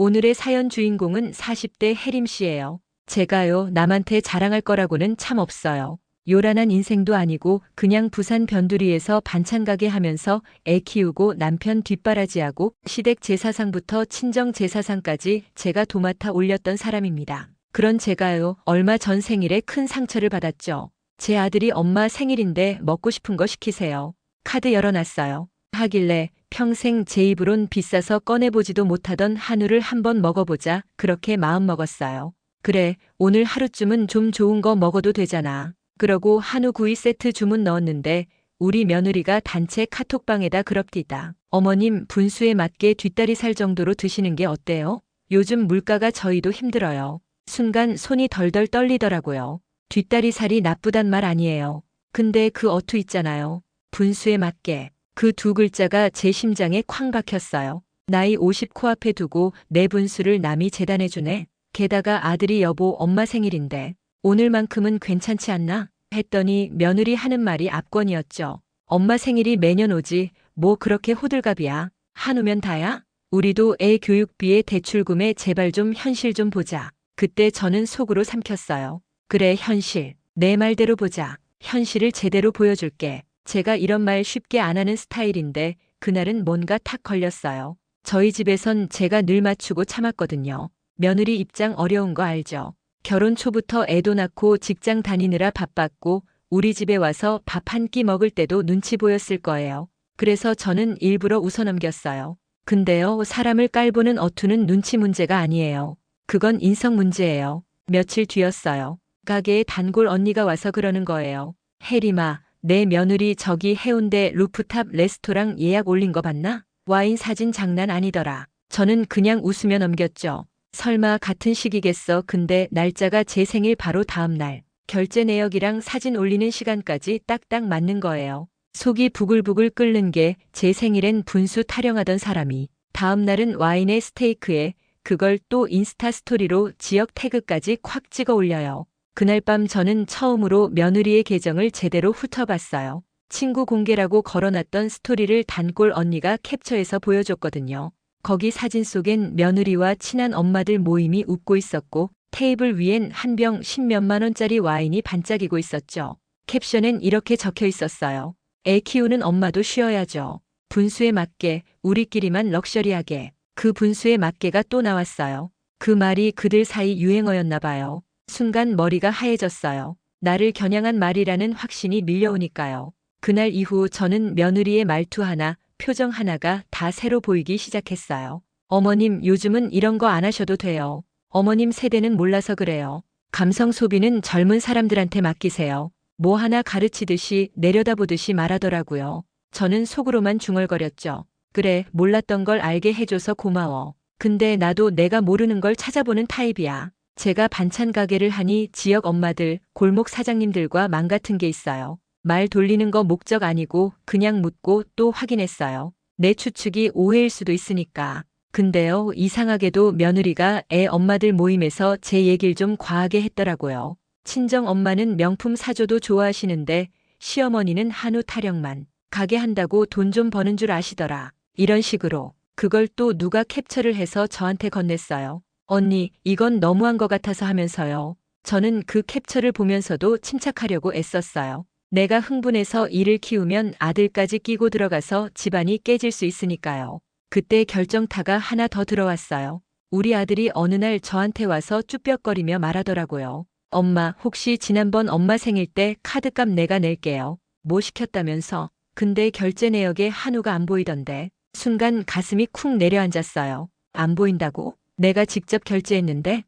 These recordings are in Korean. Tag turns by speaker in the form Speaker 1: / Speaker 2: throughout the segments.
Speaker 1: 오늘의 사연 주인공은 40대 혜림 씨예요. 제가요, 남한테 자랑할 거라고는 참 없어요. 요란한 인생도 아니고 그냥 부산 변두리에서 반찬 가게 하면서 애 키우고 남편 뒷바라지하고 시댁 제사상부터 친정 제사상까지 제가 도맡아 올렸던 사람입니다. 그런 제가요, 얼마 전 생일에 큰 상처를 받았죠. 제 아들이 엄마 생일인데 먹고 싶은 거 시키세요. 카드 열어놨어요. 하길래 평생 제 입으론 비싸서 꺼내보지도 못하던 한우를 한번 먹어보자 그렇게 마음먹었어요. 그래, 오늘 하루쯤은 좀 좋은 거 먹어도 되잖아. 그러고 한우 구이 세트 주문 넣었는데 우리 며느리가 단체 카톡방에다 그럽디다. 어머님 분수에 맞게 뒷다리 살 정도로 드시는 게 어때요? 요즘 물가가 저희도 힘들어요. 순간 손이 덜덜 떨리더라고요. 뒷다리 살이 나쁘단 말 아니에요. 근데 그 어투 있잖아요. 분수에 맞게. 그 두 글자가 제 심장에 쾅 박혔어요. 나이 50 코앞에 두고 내 분수를 남이 재단해주네. 게다가 아들이 여보 엄마 생일인데 오늘만큼은 괜찮지 않나? 했더니 며느리 하는 말이 압권이었죠. 엄마 생일이 매년 오지 뭐 그렇게 호들갑이야. 한우면 다야? 우리도 애 교육비에 대출금에 제발 좀 현실 좀 보자. 그때 저는 속으로 삼켰어요. 그래 현실. 내 말대로 보자. 현실을 제대로 보여줄게. 제가 이런 말 쉽게 안 하는 스타일인데 그날은 뭔가 탁 걸렸어요. 저희 집에선 제가 늘 맞추고 참았거든요. 며느리 입장 어려운 거 알죠? 결혼 초부터 애도 낳고 직장 다니느라 바빴고 우리 집에 와서 밥 한 끼 먹을 때도 눈치 보였을 거예요. 그래서 저는 일부러 웃어넘겼어요. 근데요, 사람을 깔보는 어투는 눈치 문제가 아니에요. 그건 인성 문제예요. 며칠 뒤였어요. 가게에 단골 언니가 와서 그러는 거예요. 혜림아, 내 며느리 저기 해운대 루프탑 레스토랑 예약 올린 거 봤나? 와인 사진 장난 아니더라. 저는 그냥 웃으며 넘겼죠. 설마 같은 시기겠어. 근데 날짜가 제 생일 바로 다음 날. 결제 내역이랑 사진 올리는 시간까지 딱딱 맞는 거예요. 속이 부글부글 끓는 게 제 생일엔 분수 타령하던 사람이 다음 날은 와인에 스테이크에 그걸 또 인스타 스토리로 지역 태그까지 콱 찍어 올려요. 그날 밤 저는 처음으로 며느리의 계정을 제대로 훑어봤어요. 친구 공개라고 걸어놨던 스토리를 단골 언니가 캡처해서 보여줬거든요. 거기 사진 속엔 며느리와 친한 엄마들 모임이 웃고 있었고 테이블 위엔 한 병 10몇만 원짜리 와인이 반짝이고 있었죠. 캡션엔 이렇게 적혀 있었어요. 애 키우는 엄마도 쉬어야죠. 분수에 맞게 우리끼리만 럭셔리하게. 그 분수에 맞게가 또 나왔어요. 그 말이 그들 사이 유행어였나 봐요. 순간 머리가 하얘졌어요. 나를 겨냥한 말이라는 확신이 밀려오니까요. 그날 이후 저는 며느리의 말투 하나, 표정 하나가 다 새로 보이기 시작했어요. 어머님, 요즘은 이런 거 안 하셔도 돼요. 어머님 세대는 몰라서 그래요. 감성 소비는 젊은 사람들한테 맡기세요. 뭐 하나 가르치듯이 내려다보듯이 말하더라고요. 저는 속으로만 중얼거렸죠. 그래, 몰랐던 걸 알게 해줘서 고마워. 근데 나도 내가 모르는 걸 찾아보는 타입이야. 제가 반찬 가게를 하니 지역 엄마들, 골목 사장님들과 맘 같은 게 있어요. 말 돌리는 거 목적 아니고 그냥 묻고 또 확인했어요. 내 추측이 오해일 수도 있으니까. 근데요, 이상하게도 며느리가 애 엄마들 모임에서 제 얘길 좀 과하게 했더라고요. 친정 엄마는 명품 사줘도 좋아하시는데 시어머니는 한우 타령만. 가게 한다고 돈 좀 버는 줄 아시더라. 이런 식으로. 그걸 또 누가 캡처를 해서 저한테 건넸어요. 언니, 이건 너무한 것 같아서 하면서요. 저는 그 캡처를 보면서도 침착하려고 애썼어요. 내가 흥분해서 이를 키우면 아들까지 끼고 들어가서 집안이 깨질 수 있으니까요. 그때 결정타가 하나 더 들어왔어요. 우리 아들이 어느 날 저한테 와서 쭈뼛거리며 말하더라고요. 엄마, 혹시 지난번 엄마 생일 때 카드값 내가 낼게요. 뭐 시켰다면서. 근데 결제 내역에 한우가 안 보이던데. 순간 가슴이 쿵 내려앉았어요. 안 보인다고? 내가 직접 결제했는데?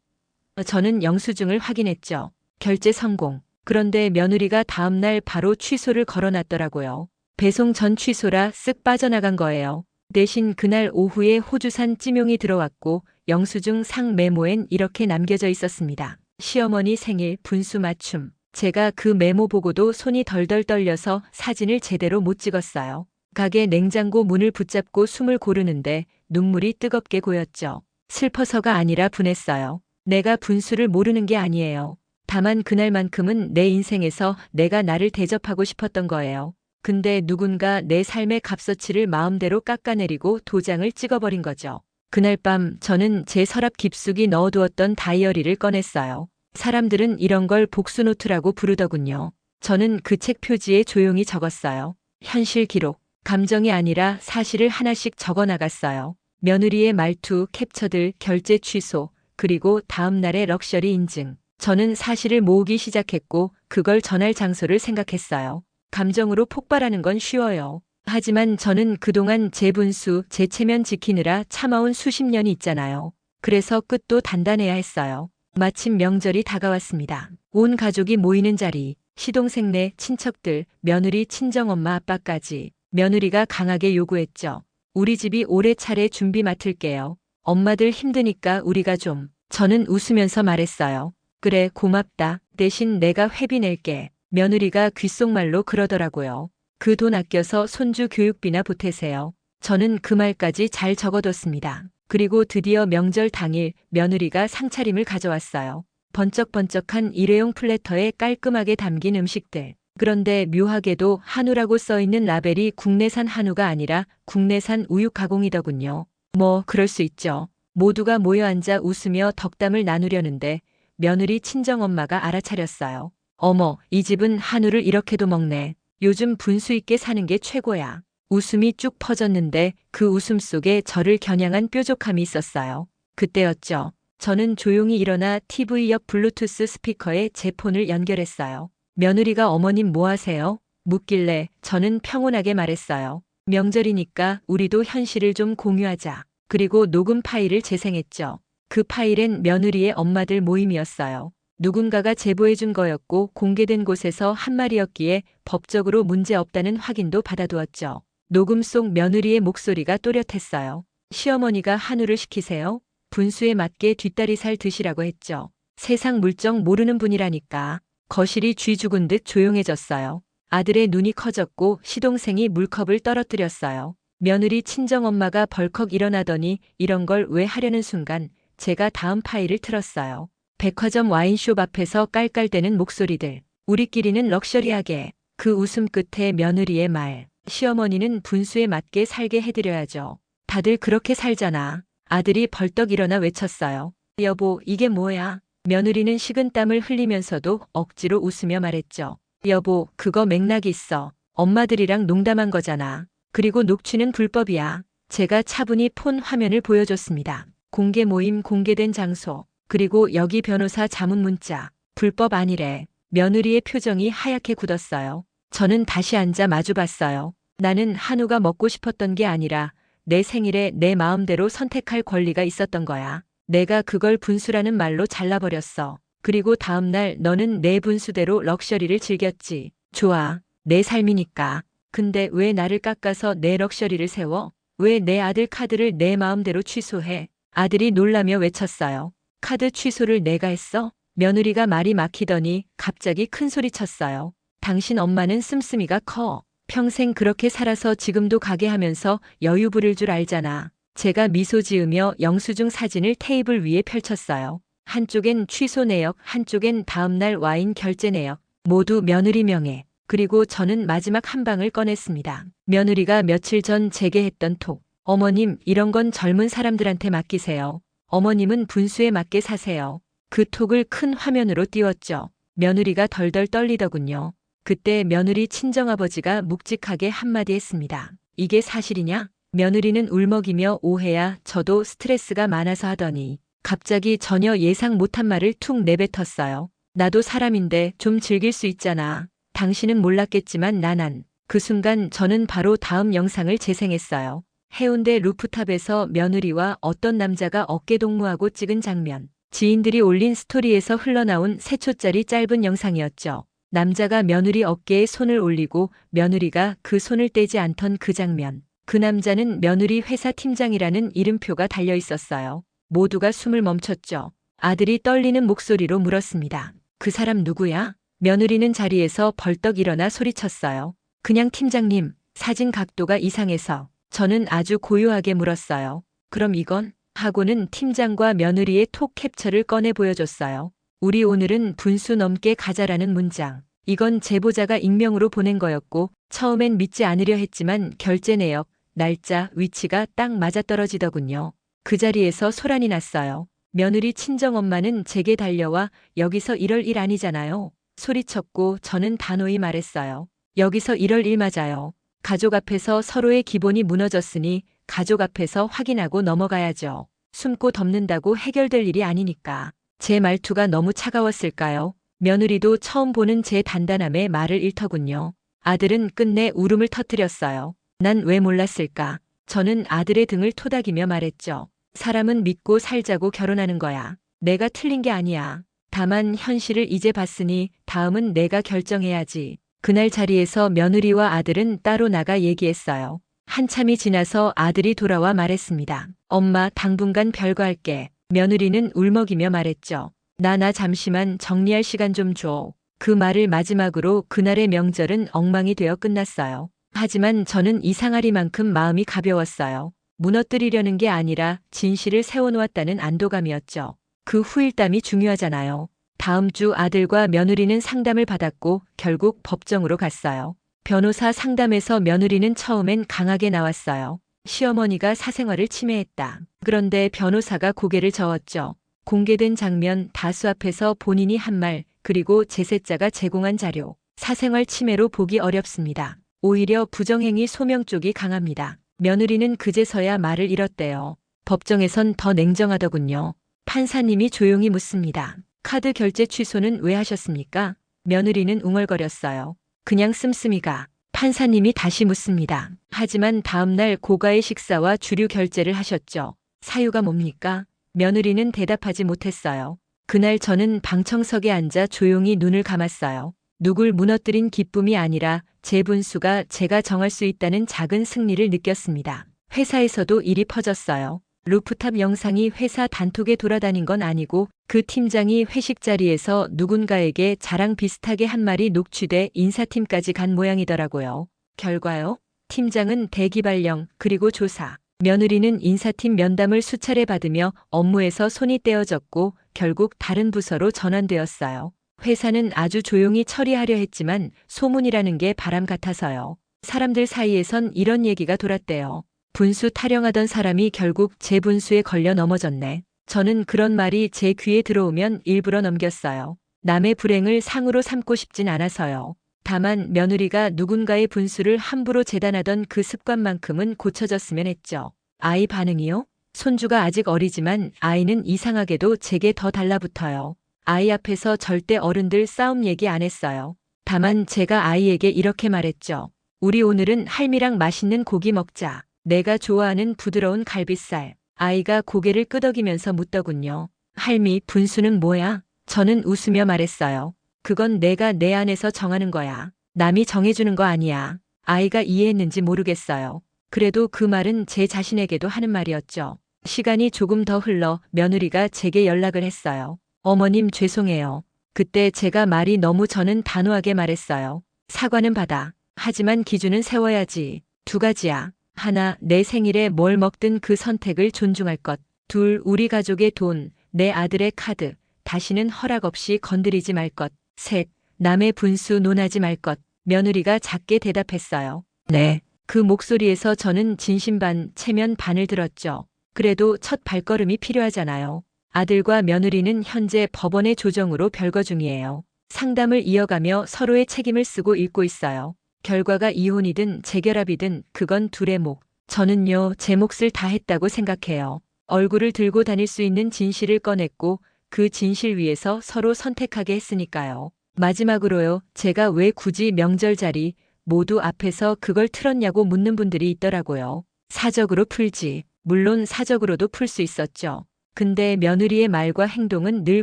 Speaker 1: 저는 영수증을 확인했죠. 결제 성공. 그런데 며느리가 다음날 바로 취소를 걸어놨더라고요. 배송 전 취소라 쓱 빠져나간 거예요. 대신 그날 오후에 호주산 찜용이 들어왔고 영수증 상 메모엔 이렇게 남겨져 있었습니다. 시어머니 생일 분수 맞춤. 제가 그 메모 보고도 손이 덜덜 떨려서 사진을 제대로 못 찍었어요. 가게 냉장고 문을 붙잡고 숨을 고르는데 눈물이 뜨겁게 고였죠. 슬퍼서가 아니라 분했어요. 내가 분수를 모르는 게 아니에요. 다만 그날만큼은 내 인생에서 내가 나를 대접하고 싶었던 거예요. 근데 누군가 내 삶의 값어치를 마음대로 깎아내리고 도장을 찍어버린 거죠. 그날 밤 저는 제 서랍 깊숙이 넣어두었던 다이어리를 꺼냈어요. 사람들은 이런 걸 복수노트라고 부르더군요. 저는 그 책 표지에 조용히 적었어요. 현실 기록, 감정이 아니라 사실을 하나씩 적어 나갔어요. 며느리의 말투, 캡처들, 결제 취소, 그리고 다음 날의 럭셔리 인증. 저는 사실을 모으기 시작했고 그걸 전할 장소를 생각했어요. 감정으로 폭발하는 건 쉬워요. 하지만 저는 그동안 제 분수, 제 체면 지키느라 참아온 수십 년이 있잖아요. 그래서 끝도 단단해야 했어요. 마침 명절이 다가왔습니다. 온 가족이 모이는 자리, 시동생네, 친척들, 며느리 친정엄마 아빠까지. 며느리가 강하게 요구했죠. 우리 집이 올해 차례 준비 맡을게요. 엄마들 힘드니까 우리가 좀. 저는 웃으면서 말했어요. 그래, 고맙다. 대신 내가 회비 낼게. 며느리가 귓속말로 그러더라고요. 그 돈 아껴서 손주 교육비나 보태세요. 저는 그 말까지 잘 적어뒀습니다. 그리고 드디어 명절 당일 며느리가 상차림을 가져왔어요. 번쩍번쩍한 일회용 플래터에 깔끔하게 담긴 음식들. 그런데 묘하게도 한우라고 써있는 라벨이 국내산 한우가 아니라 국내산 우유 가공이더군요. 뭐 그럴 수 있죠. 모두가 모여 앉아 웃으며 덕담을 나누려는데 며느리 친정엄마가 알아차렸어요. 어머, 이 집은 한우를 이렇게도 먹네. 요즘 분수 있게 사는 게 최고야. 웃음이 쭉 퍼졌는데 그 웃음 속에 저를 겨냥한 뾰족함이 있었어요. 그때였죠. 저는 조용히 일어나 TV 옆 블루투스 스피커에 제 폰을 연결했어요. 며느리가 어머님 뭐 하세요? 묻길래 저는 평온하게 말했어요. 명절이니까 우리도 현실을 좀 공유하자. 그리고 녹음 파일을 재생했죠. 그 파일엔 며느리의 엄마들 모임이었어요. 누군가가 제보해준 거였고 공개된 곳에서 한 말이었기에 법적으로 문제 없다는 확인도 받아두었죠. 녹음 속 며느리의 목소리가 또렷했어요. 시어머니가 한우를 시키세요? 분수에 맞게 뒷다리살 드시라고 했죠. 세상 물정 모르는 분이라니까. 거실이 쥐 죽은 듯 조용해졌어요. 아들의 눈이 커졌고 시동생이 물컵을 떨어뜨렸어요. 며느리 친정엄마가 벌컥 일어나더니 이런 걸 왜 하려는 순간 제가 다음 파일을 틀었어요. 백화점 와인숍 앞에서 깔깔대는 목소리들. 우리끼리는 럭셔리하게. 그 웃음 끝에 며느리의 말. 시어머니는 분수에 맞게 살게 해드려야죠. 다들 그렇게 살잖아. 아들이 벌떡 일어나 외쳤어요. 여보, 이게 뭐야? 며느리는 식은땀을 흘리면서도 억지로 웃으며 말했죠. 여보, 그거 맥락이 있어. 엄마들이랑 농담한 거잖아. 그리고 녹취는 불법이야. 제가 차분히 폰 화면을 보여줬습니다. 공개 모임, 공개된 장소. 그리고 여기 변호사 자문 문자. 불법 아니래. 며느리의 표정이 하얗게 굳었어요. 저는 다시 앉아 마주봤어요. 나는 한우가 먹고 싶었던 게 아니라 내 생일에 내 마음대로 선택할 권리가 있었던 거야. 내가 그걸 분수라는 말로 잘라버렸어. 그리고 다음날 너는 내 분수대로 럭셔리를 즐겼지. 좋아. 내 삶이니까. 근데 왜 나를 깎아서 내 럭셔리를 세워? 왜 내 아들 카드를 내 마음대로 취소해? 아들이 놀라며 외쳤어요. 카드 취소를 내가 했어? 며느리가 말이 막히더니 갑자기 큰 소리 쳤어요. 당신 엄마는 씀씀이가 커. 평생 그렇게 살아서 지금도 가게 하면서 여유 부릴 줄 알잖아. 제가 미소 지으며 영수증 사진을 테이블 위에 펼쳤어요. 한쪽엔 취소 내역, 한쪽엔 다음날 와인 결제 내역. 모두 며느리 명예. 그리고 저는 마지막 한 방을 꺼냈습니다. 며느리가 며칠 전 제게 했던 톡. 어머님, 이런 건 젊은 사람들한테 맡기세요. 어머님은 분수에 맞게 사세요. 그 톡을 큰 화면으로 띄웠죠. 며느리가 덜덜 떨리더군요. 그때 며느리 친정아버지가 묵직하게 한마디 했습니다. 이게 사실이냐? 며느리는 울먹이며 오해야, 저도 스트레스가 많아서 하더니 갑자기 전혀 예상 못한 말을 툭 내뱉었어요. 나도 사람인데 좀 즐길 수 있잖아. 당신은 몰랐겠지만 나난. 그 순간 저는 바로 다음 영상을 재생했어요. 해운대 루프탑에서 며느리와 어떤 남자가 어깨동무하고 찍은 장면. 지인들이 올린 스토리에서 흘러나온 3초짜리 짧은 영상이었죠. 남자가 며느리 어깨에 손을 올리고 며느리가 그 손을 떼지 않던 그 장면. 그 남자는 며느리 회사 팀장이라는 이름표가 달려 있었어요. 모두가 숨을 멈췄죠. 아들이 떨리는 목소리로 물었습니다. 그 사람 누구야? 며느리는 자리에서 벌떡 일어나 소리쳤어요. 그냥 팀장님, 사진 각도가 이상해서. 저는 아주 고요하게 물었어요. 그럼 이건? 하고는 팀장과 며느리의 톡 캡처를 꺼내 보여줬어요. 우리 오늘은 분수 넘게 가자라는 문장. 이건 제보자가 익명으로 보낸 거였고 처음엔 믿지 않으려 했지만 결제 내역, 날짜, 위치가 딱 맞아떨어지더군요. 그 자리에서 소란이 났어요. 며느리 친정엄마는 제게 달려와 여기서 이럴 일 아니잖아요. 소리쳤고 저는 단호히 말했어요. 여기서 이럴 일 맞아요. 가족 앞에서 서로의 기본이 무너졌으니 가족 앞에서 확인하고 넘어가야죠. 숨고 덮는다고 해결될 일이 아니니까. 제 말투가 너무 차가웠을까요? 며느리도 처음 보는 제 단단함에 말을 잃더군요. 아들은 끝내 울음을 터뜨렸어요. 난 왜 몰랐을까? 저는 아들의 등을 토닥이며 말했죠. 사람은 믿고 살자고 결혼하는 거야. 내가 틀린 게 아니야. 다만 현실을 이제 봤으니 다음은 내가 결정해야지. 그날 자리에서 며느리와 아들은 따로 나가 얘기했어요. 한참이 지나서 아들이 돌아와 말했습니다. 엄마, 당분간 별거할게. 며느리는 울먹이며 말했죠. 나 잠시만 정리할 시간 좀 줘. 그 말을 마지막으로 그날의 명절은 엉망이 되어 끝났어요. 하지만 저는 이상하리만큼 마음이 가벼웠어요. 무너뜨리려는 게 아니라 진실을 세워놓았다는 안도감이었죠. 그 후일담이 중요하잖아요. 다음 주 아들과 며느리는 상담을 받았고 결국 법정으로 갔어요. 변호사 상담에서 며느리는 처음엔 강하게 나왔어요. 시어머니가 사생활을 침해했다. 그런데 변호사가 고개를 저었죠. 공개된 장면 다수 앞에서 본인이 한 말, 그리고 제세자가 제공한 자료. 사생활 침해로 보기 어렵습니다. 오히려 부정행위 소명 쪽이 강합니다. 며느리는 그제서야 말을 잃었대요. 법정에선 더 냉정하더군요. 판사님이 조용히 묻습니다. 카드 결제 취소는 왜 하셨습니까? 며느리는 웅얼거렸어요. 그냥 씀씀이가. 판사님이 다시 묻습니다. 하지만 다음날 고가의 식사와 주류 결제를 하셨죠. 사유가 뭡니까? 며느리는 대답하지 못했어요. 그날 저는 방청석에 앉아 조용히 눈을 감았어요. 누굴 무너뜨린 기쁨이 아니라 제 분수가 제가 정할 수 있다는 작은 승리를 느꼈습니다. 회사에서도 일이 퍼졌어요. 루프탑 영상이 회사 단톡에 돌아다닌 건 아니고 그 팀장이 회식 자리에서 누군가에게 자랑 비슷하게 한 말이 녹취돼 인사팀까지 간 모양이더라고요. 결과요? 팀장은 대기 발령, 그리고 조사. 며느리는 인사팀 면담을 수차례 받으며 업무에서 손이 떼어졌고 결국 다른 부서로 전환되었어요. 회사는 아주 조용히 처리하려 했지만 소문이라는 게 바람 같아서요. 사람들 사이에선 이런 얘기가 돌았대요. 분수 타령하던 사람이 결국 제 분수에 걸려 넘어졌네. 저는 그런 말이 제 귀에 들어오면 일부러 넘겼어요. 남의 불행을 상으로 삼고 싶진 않아서요. 다만 며느리가 누군가의 분수를 함부로 재단하던 그 습관만큼은 고쳐졌으면 했죠. 아이 반응이요? 손주가 아직 어리지만 아이는 이상하게도 제게 더 달라붙어요. 아이 앞에서 절대 어른들 싸움 얘기 안 했어요. 다만 제가 아이에게 이렇게 말했죠. 우리 오늘은 할미랑 맛있는 고기 먹자. 내가 좋아하는 부드러운 갈비살. 아이가 고개를 끄덕이면서 묻더군요. 할미, 분수는 뭐야? 저는 웃으며 말했어요. 그건 내가 내 안에서 정하는 거야. 남이 정해주는 거 아니야. 아이가 이해했는지 모르겠어요. 그래도 그 말은 제 자신에게도 하는 말이었죠. 시간이 조금 더 흘러 며느리가 제게 연락을 했어요. 어머님 죄송해요. 그때 제가 말이 너무 저는 단호하게 말했어요. 사과는 받아. 하지만 기준은 세워야지. 두 가지야. 하나, 내 생일에 뭘 먹든 그 선택을 존중할 것. 둘, 우리 가족의 돈, 내 아들의 카드. 다시는 허락 없이 건드리지 말 것. 셋, 남의 분수 논하지 말 것. 며느리가 작게 대답했어요. 네. 그 목소리에서 저는 진심 반, 체면 반을 들었죠. 그래도 첫 발걸음이 필요하잖아요. 아들과 며느리는 현재 법원의 조정으로 별거 중이에요. 상담을 이어가며 서로의 책임을 쓰고 읽고 있어요. 결과가 이혼이든 재결합이든 그건 둘의 목. 저는요, 제 몫을 다 했다고 생각해요. 얼굴을 들고 다닐 수 있는 진실을 꺼냈고 그 진실 위에서 서로 선택하게 했으니까요. 마지막으로요, 제가 왜 굳이 명절 자리 모두 앞에서 그걸 틀었냐고 묻는 분들이 있더라고요. 사적으로 풀지. 물론 사적으로도 풀 수 있었죠. 근데 며느리의 말과 행동은 늘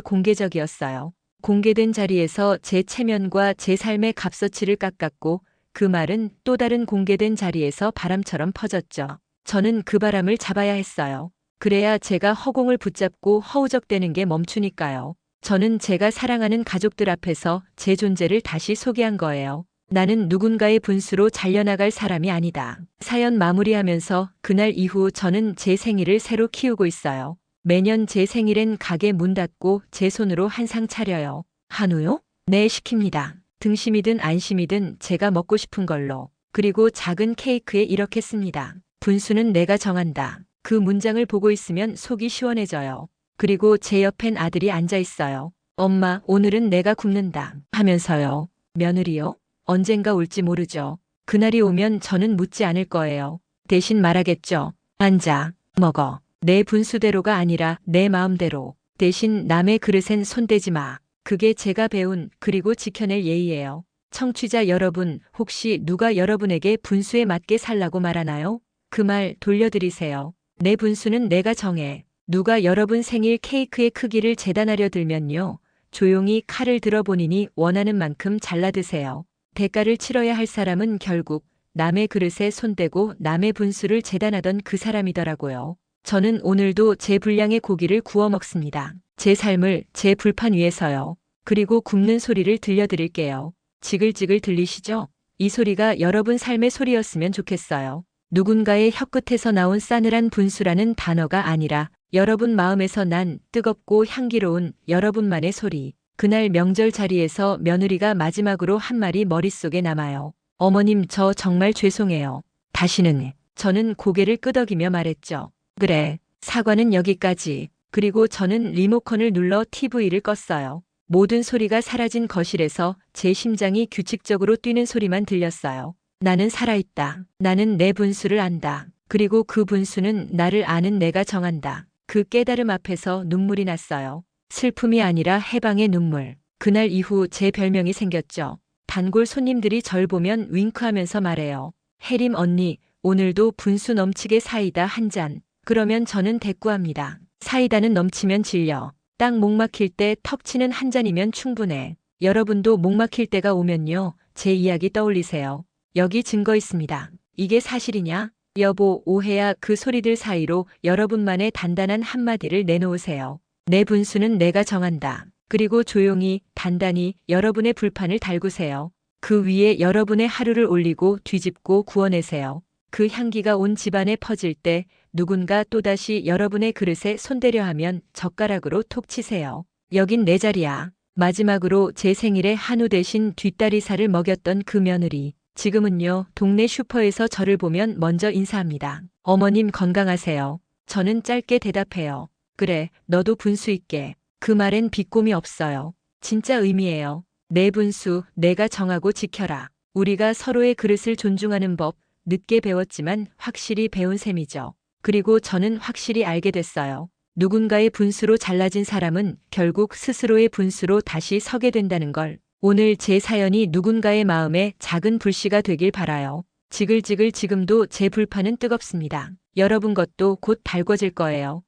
Speaker 1: 공개적이었어요. 공개된 자리에서 제 체면과 제 삶의 값어치를 깎았고 그 말은 또 다른 공개된 자리에서 바람처럼 퍼졌죠. 저는 그 바람을 잡아야 했어요. 그래야 제가 허공을 붙잡고 허우적대는 게 멈추니까요. 저는 제가 사랑하는 가족들 앞에서 제 존재를 다시 소개한 거예요. 나는 누군가의 분수로 잘려나갈 사람이 아니다. 사연 마무리하면서 그날 이후 저는 제 생일을 새로 키우고 있어요. 매년 제 생일엔 가게 문 닫고 제 손으로 한상 차려요. 한우요? 네, 시킵니다. 등심이든 안심이든 제가 먹고 싶은 걸로. 그리고 작은 케이크에 이렇게 씁니다. 분수는 내가 정한다. 그 문장을 보고 있으면 속이 시원해져요. 그리고 제 옆엔 아들이 앉아 있어요. 엄마, 오늘은 내가 굽는다 하면서요. 며느리요? 언젠가 올지 모르죠. 그날이 오면 저는 묻지 않을 거예요. 대신 말하겠죠. 앉아, 먹어. 내 분수대로가 아니라 내 마음대로. 대신 남의 그릇엔 손대지 마. 그게 제가 배운 그리고 지켜낼 예의예요. 청취자 여러분, 혹시 누가 여러분에게 분수에 맞게 살라고 말하나요? 그 말 돌려드리세요. 내 분수는 내가 정해. 누가 여러분 생일 케이크의 크기를 재단하려 들면요. 조용히 칼을 들어 본인이 원하는 만큼 잘라 드세요. 대가를 치러야 할 사람은 결국 남의 그릇에 손대고 남의 분수를 재단하던 그 사람이더라고요. 저는 오늘도 제 분량의 고기를 구워 먹습니다. 제 삶을 제 불판 위에서요. 그리고 굽는 소리를 들려드릴게요. 지글지글 들리시죠? 이 소리가 여러분 삶의 소리였으면 좋겠어요. 누군가의 혀끝에서 나온 싸늘한 분수라는 단어가 아니라 여러분 마음에서 난 뜨겁고 향기로운 여러분만의 소리. 그날 명절 자리에서 며느리가 마지막으로 한 말이 머릿속에 남아요. 어머님, 저 정말 죄송해요. 다시는. 저는 고개를 끄덕이며 말했죠. 그래, 사과는 여기까지. 그리고 저는 리모컨을 눌러 TV를 껐어요. 모든 소리가 사라진 거실에서 제 심장이 규칙적으로 뛰는 소리만 들렸어요. 나는 살아있다. 나는 내 분수를 안다. 그리고 그 분수는 나를 아는 내가 정한다. 그 깨달음 앞에서 눈물이 났어요. 슬픔이 아니라 해방의 눈물. 그날 이후 제 별명이 생겼죠. 단골 손님들이 절 보면 윙크하면서 말해요. 혜림 언니, 오늘도 분수 넘치게 사이다 한 잔. 그러면 저는 대꾸합니다. 사이다는 넘치면 질려. 딱 목 막힐 때 턱 치는 한 잔이면 충분해. 여러분도 목 막힐 때가 오면요. 제 이야기 떠올리세요. 여기 증거 있습니다. 이게 사실이냐? 여보, 오해야. 그 소리들 사이로 여러분만의 단단한 한마디를 내놓으세요. 내 분수는 내가 정한다. 그리고 조용히, 단단히 여러분의 불판을 달구세요. 그 위에 여러분의 하루를 올리고 뒤집고 구워내세요. 그 향기가 온 집안에 퍼질 때 누군가 또다시 여러분의 그릇에 손대려 하면 젓가락으로 톡 치세요. 여긴 내 자리야. 마지막으로 제 생일에 한우 대신 뒷다리살을 먹였던 그 며느리. 지금은요, 동네 슈퍼에서 저를 보면 먼저 인사합니다. 어머님 건강하세요. 저는 짧게 대답해요. 그래, 너도 분수 있게. 그 말엔 비꼼이 없어요. 진짜 의미예요. 내 분수, 내가 정하고 지켜라. 우리가 서로의 그릇을 존중하는 법, 늦게 배웠지만 확실히 배운 셈이죠. 그리고 저는 확실히 알게 됐어요. 누군가의 분수로 잘라진 사람은 결국 스스로의 분수로 다시 서게 된다는 걸. 오늘 제 사연이 누군가의 마음에 작은 불씨가 되길 바라요. 지글지글 지금도 제 불판은 뜨겁습니다. 여러분 것도 곧 달궈질 거예요.